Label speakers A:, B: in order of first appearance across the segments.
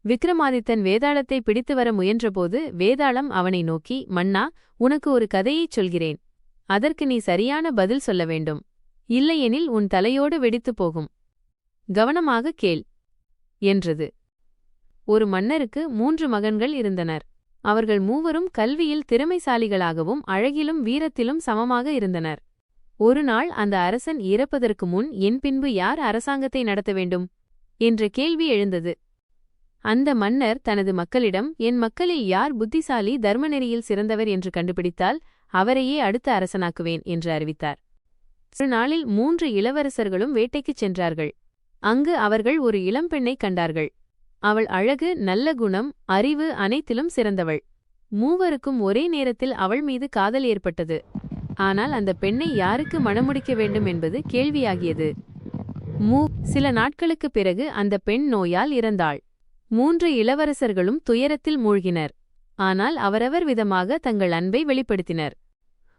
A: விக்ரமாதித்தன் வேதாளத்தை பிடித்து வர முயன்றபோது வேதாளம் அவனை நோக்கி, மன்னா, உனக்கு ஒரு கதையைச் சொல்கிறேன். அதற்கு நீ சரியான பதில் சொல்ல வேண்டும். இல்லையெனில் உன் தலையோடு வெடித்துப் போகும். கவனமாக கேள் என்றது. ஒரு மன்னருக்கு 3 மகன்கள் இருந்தனர். அவர்கள் மூவரும் கல்வியில் திறமைசாலிகளாகவும் அழகிலும் வீரத்திலும் சமமாக இருந்தனர். ஒரு நாள் அந்த அரசன் இறப்பதற்கு முன் என் பின்பு யார் அரசாங்கத்தை நடத்த வேண்டும் என்ற கேள்வி எழுந்தது. அந்த மன்னர் தனது மக்களிடம், என் மக்களில் யார் புத்திசாலி, தர்மநெறியில் சிறந்தவர் என்று கண்டுபிடித்தால் அவரையே அடுத்த அரசனாக்குவேன் என்று அறிவித்தார். ஒரு நாளில் 3 இளவரசர்களும் வேட்டைக்குச் சென்றார்கள். அங்கு அவர்கள் ஒரு இளம்பெண்ணைக் கண்டார்கள். அவள் அழகு, நல்ல குணம், அறிவு அனைத்திலும் சிறந்தவள். மூவருக்கும் ஒரே நேரத்தில் அவள் மீது காதல் ஏற்பட்டது. ஆனால் அந்த பெண்ணை யாருக்கு மணமுடிக்க வேண்டும் என்பது கேள்வியாகியது. சில நாட்களுக்குப் பிறகு அந்த பெண் நோயால் இறந்தாள். 3 இளவரசர்களும் துயரத்தில் மூழ்கினர். ஆனால் அவரவர் விதமாக தங்கள் அன்பை வெளிப்படுத்தினர்.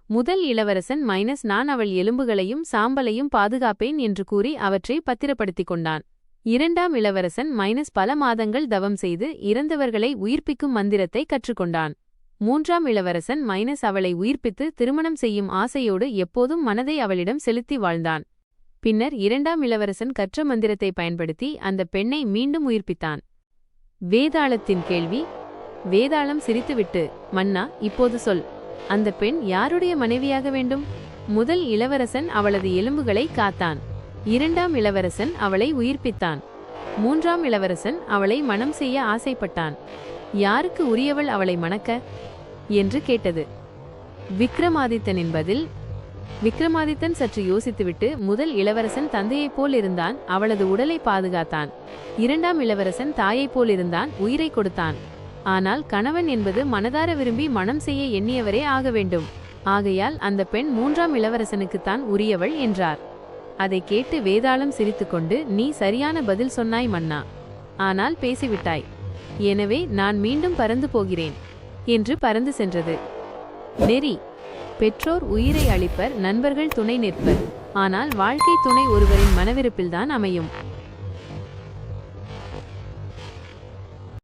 A: முதல் இளவரசன் நான் அவள் எலும்புகளையும் சாம்பலையும் பாதுகாப்பேன் என்று கூறி அவற்றை பத்திரப்படுத்திக் கொண்டான். 2ஆம் இளவரசன் பல மாதங்கள் தவம் செய்து இறந்தவர்களை உயிர்ப்பிக்கும் மந்திரத்தை கற்றுக்கொண்டான். 3ஆம் இளவரசன் அவளை உயிர்ப்பித்து திருமணம் செய்யும் ஆசையோடு எப்போதும் மனதை அவளிடம் செலுத்தி வாழ்ந்தான். பின்னர் 2ஆம் இளவரசன் கற்ற மந்திரத்தை பயன்படுத்தி அந்த பெண்ணை மீண்டும் உயிர்ப்பித்தான். வேதாளத்தின் கேள்வி. வேதாளம் சிரித்துவிட்டு, மன்னா, இப்போது சொல், அந்த பெண் யாருடைய மனைவியாக வேண்டும்? முதல் இளவரசன் அவளது எலும்புகளை காத்தான். 2ஆம் இளவரசன் அவளை உயிர்ப்பித்தான். 3ஆம் இளவரசன் அவளை மணம் செய்ய ஆசைப்பட்டான். யாருக்கு உரியவள் அவளை மணக்க என்று கேட்டது. விக்ரமாதித்தனின் பதில். விக்ரமாதித்தன் சற்று யோசித்துவிட்டு, முதல் இளவரசன் தந்தையைப் போல் இருந்தான், அவளது உடலை பாதுகாத்தான். 2ஆம் இளவரசன் தாயைப் போல் இருந்தான், உயிரை கொடுத்தான். ஆனால் கணவன் என்பது மனதார விரும்பி மணம் செய்ய எண்ணியவரே ஆக வேண்டும். ஆகையால் அந்த பெண் 3ஆம் இளவரசனுக்குத்தான் உரியவள் என்றார். அதை கேட்டு வேதாளம் சிரித்துக்கொண்டு, நீ சரியான பதில் சொன்னாய் மன்னா. ஆனால் பேசிவிட்டாய். எனவே நான் மீண்டும் பறந்து போகிறேன் என்று பறந்து சென்றது. நெறி. பெற்றோர் உயிரை அளிப்பர், நண்பர்கள் துணை நிற்பர். ஆனால் வாழ்க்கை துணை ஒருவரின் மனவிருப்பில்தான் அமையும்.